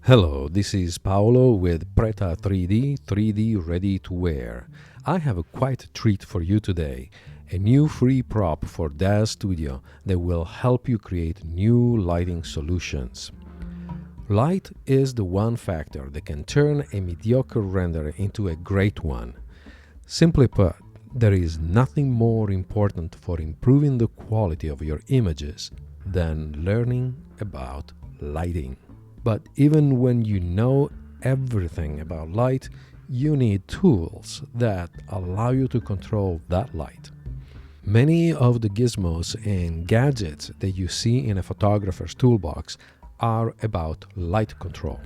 Hello, this is Paolo with Preta 3D, 3D Ready to Wear. I have a quite treat for you today, a new free prop for DAZ Studio that will help you create new lighting solutions. Light is the one factor that can turn a mediocre render into a great one. Simply put, there is nothing more important for improving the quality of your images than learning about lighting. But even when you know everything about light, you need tools that allow you to control that light. Many of the gizmos and gadgets that you see in a photographer's toolbox are about light control.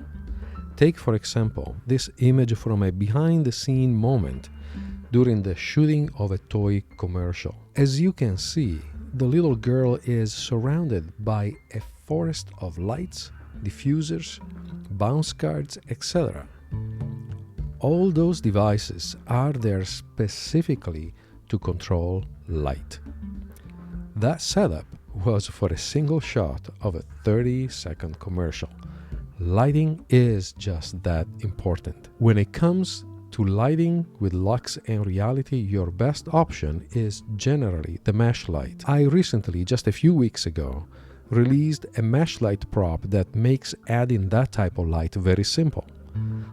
Take, for example, this image from a behind-the-scene moment during the shooting of a toy commercial. As you can see, the little girl is surrounded by a forest of lights, diffusers, bounce cards, etc. All those devices are there specifically to control light. That setup was for a single shot of a 30-second commercial. Lighting is just that important. When it comes to lighting with Lux and Reality, your best option is generally the mesh light. I recently, just a few weeks ago, released a mesh light prop that makes adding that type of light very simple.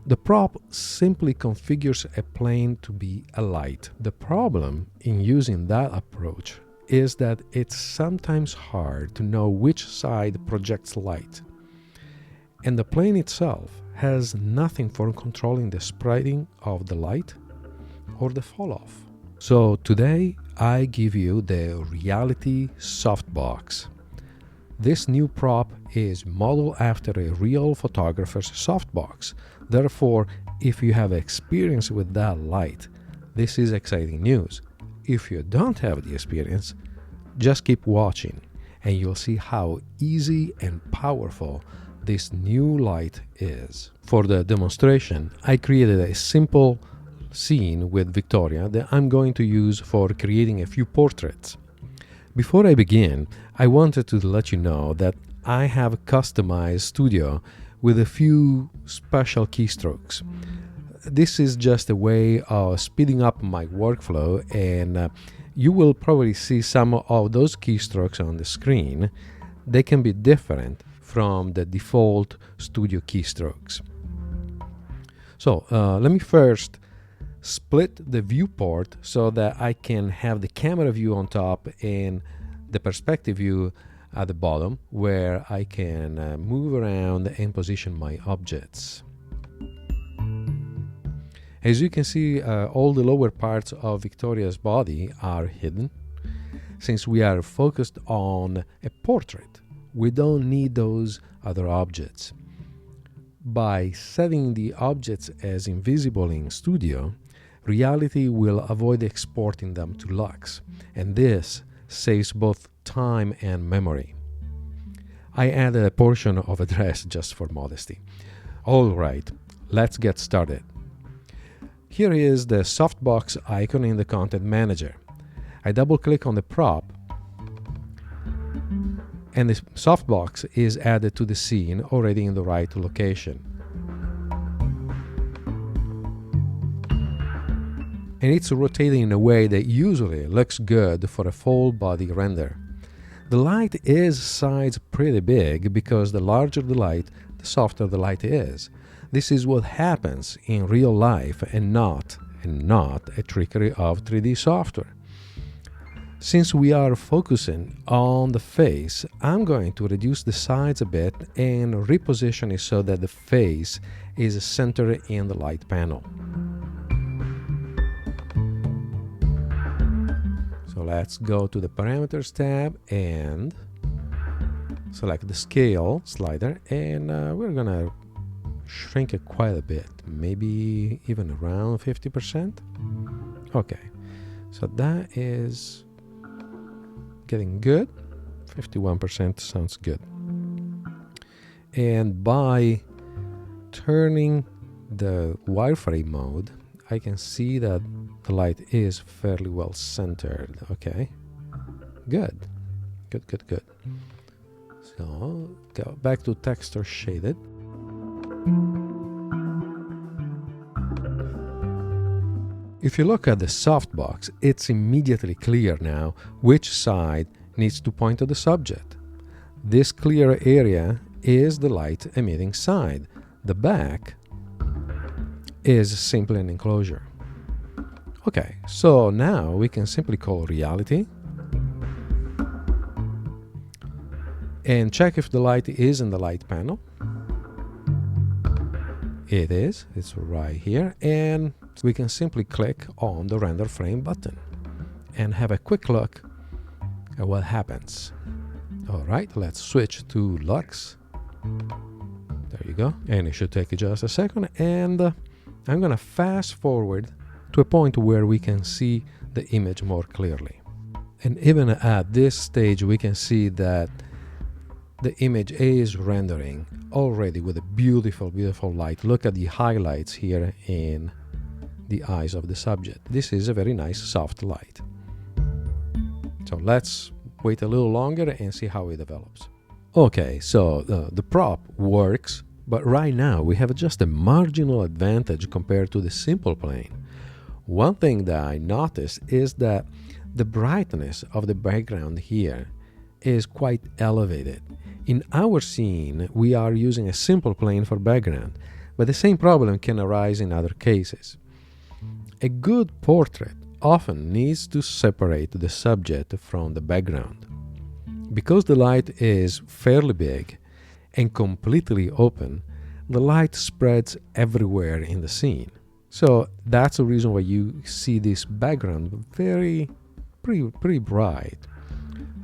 The prop simply configures a plane to be a light. The problem in using that approach is that it's sometimes hard to know which side projects light. And the plane itself has nothing for controlling the spreading of the light or the fall off. So today I give you the Reality Softbox. This new prop is modeled after a real photographer's softbox. Therefore, if you have experience with that light, this is exciting news. If you don't have the experience, just keep watching and you'll see how easy and powerful this new light is. For the demonstration, I created a simple scene with Victoria that I'm going to use for creating a few portraits. Before I begin, I wanted to let you know that I have customized Studio with a few special keystrokes. This is just a way of speeding up my workflow, and you will probably see some of those keystrokes on the screen. They can be different from the default Studio keystrokes. So let me first split the viewport so that I can have the camera view on top and the perspective view at the bottom, where I can move around and position my objects. As you can see, all the lower parts of Victoria's body are hidden. Since we are focused on a portrait, we don't need those other objects. By setting the objects as invisible in Studio, Reality will avoid exporting them to Lux, and this saves both time and memory. I added a portion of a dress just for modesty. Alright, let's get started. Here is the softbox icon in the Content Manager. I double click on the prop and the softbox is added to the scene already in the right location. And it's rotating in a way that usually looks good for a full body render. The light is sized pretty big because the larger the light, the softer the light is. This is what happens in real life and not a trickery of 3D software. Since we are focusing on the face, I'm going to reduce the size a bit and reposition it so that the face is centered in the light panel. So let's go to the Parameters tab and select the Scale slider, and we're gonna shrink it quite a bit, maybe even around 50%. Okay, so that is getting good. 51% sounds good. And by turning the wireframe mode, I can see that the light is fairly well centered. Okay, good. So go back to texture shaded. If you look at the softbox, it's immediately clear now which side needs to point to the subject. This clear area is the light emitting side. The back is simply an enclosure. Okay, so now we can simply call reality and check if the light is in the light panel. It is, it's right here, and we can simply click on the render frame button and have a quick look at what happens. All right, let's switch to Lux. There you go, and it should take just a second, and I'm gonna fast forward to a point where we can see the image more clearly. And even at this stage, we can see that the image is rendering already with a beautiful, beautiful light. Look at the highlights here in the eyes of the subject. This is a very nice soft light. So let's wait a little longer and see how it develops. Okay, so the prop works, but right now we have just a marginal advantage compared to the simple plane. One thing that I noticed is that the brightness of the background here is quite elevated. In our scene, we are using a simple plane for background, but the same problem can arise in other cases. A good portrait often needs to separate the subject from the background. Because the light is fairly big and completely open, the light spreads everywhere in the scene. So that's the reason why you see this background pretty bright.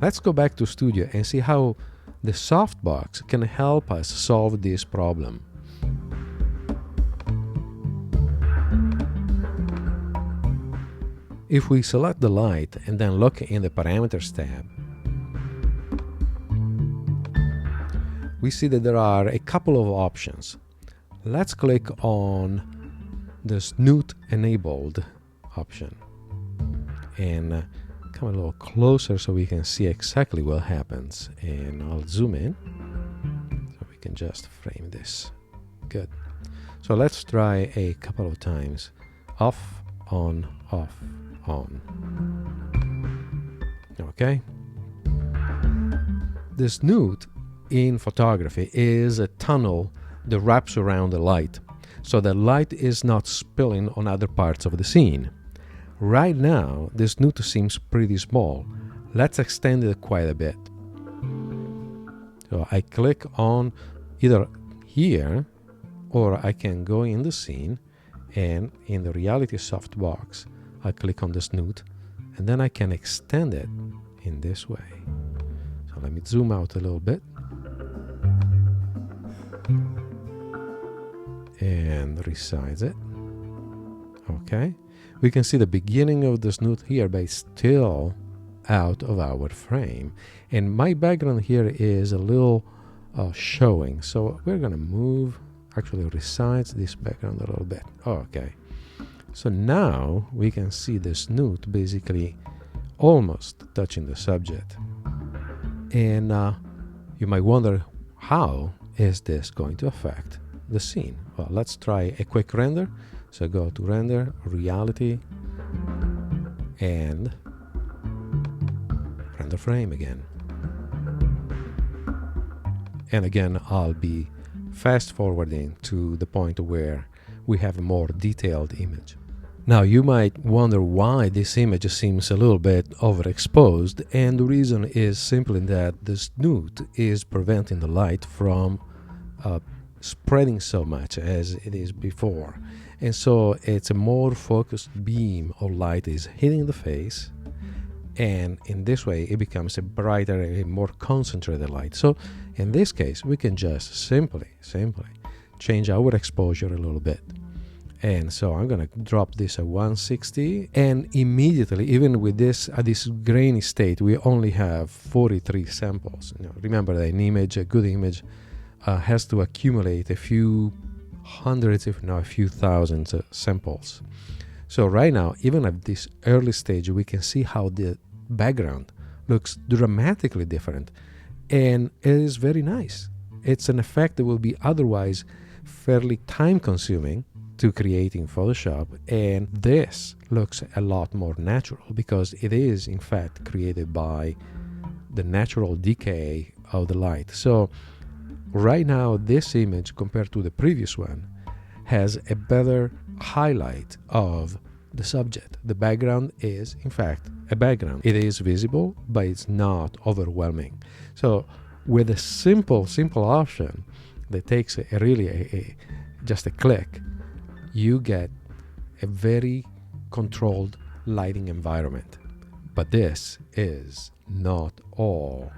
Let's go back to Studio and see how the softbox can help us solve this problem. If we select the light and then look in the Parameters tab, we see that there are a couple of options. Let's click on the Snoot Enabled option and come a little closer so we can see exactly what happens. And I'll zoom in so we can just frame this. Good. So let's try a couple of times. Off, on, off, on. Okay. The snoot in photography is a tunnel that wraps around the light, so the light is not spilling on other parts of the scene. Right now, the snoot seems pretty small. Let's extend it quite a bit. So I click on either here, or I can go in the scene, and in the Reality Softbox, I click on the snoot, and then I can extend it in this way. So let me zoom out a little bit. And resize it. Okay. We can see the beginning of the snoot here, but it's still out of our frame. And my background here is a little showing. So we're going to move, actually resize this background a little bit. Okay. So now we can see the snoot basically almost touching the subject. And you might wonder, how is this going to affect the scene? Well, let's try a quick render. So go to Render, Reality, and Render Frame again. And again, I'll be fast forwarding to the point where we have a more detailed image. Now you might wonder why this image seems a little bit overexposed, and the reason is simply that the snoot is preventing the light from spreading so much as it is before. And so it's a more focused beam of light is hitting the face, and in this way it becomes a brighter, a more concentrated light. So in this case we can just simply change our exposure a little bit. And so I'm going to drop this at 160, and immediately, even with this at this grainy state, we only have 43 samples. Remember that an image, a good image, has to accumulate a few hundreds, if not a few thousands samples. So right now, even at this early stage, we can see how the background looks dramatically different, and it is very nice. It's an effect that will be otherwise fairly time consuming to create in Photoshop, and this looks a lot more natural because it is in fact created by the natural decay of the light. So right now this image compared to the previous one has a better highlight of the subject. The background is in fact a background. It is visible, but it's not overwhelming. So with a simple option that takes just a click, you get a very controlled lighting environment. But this is not all.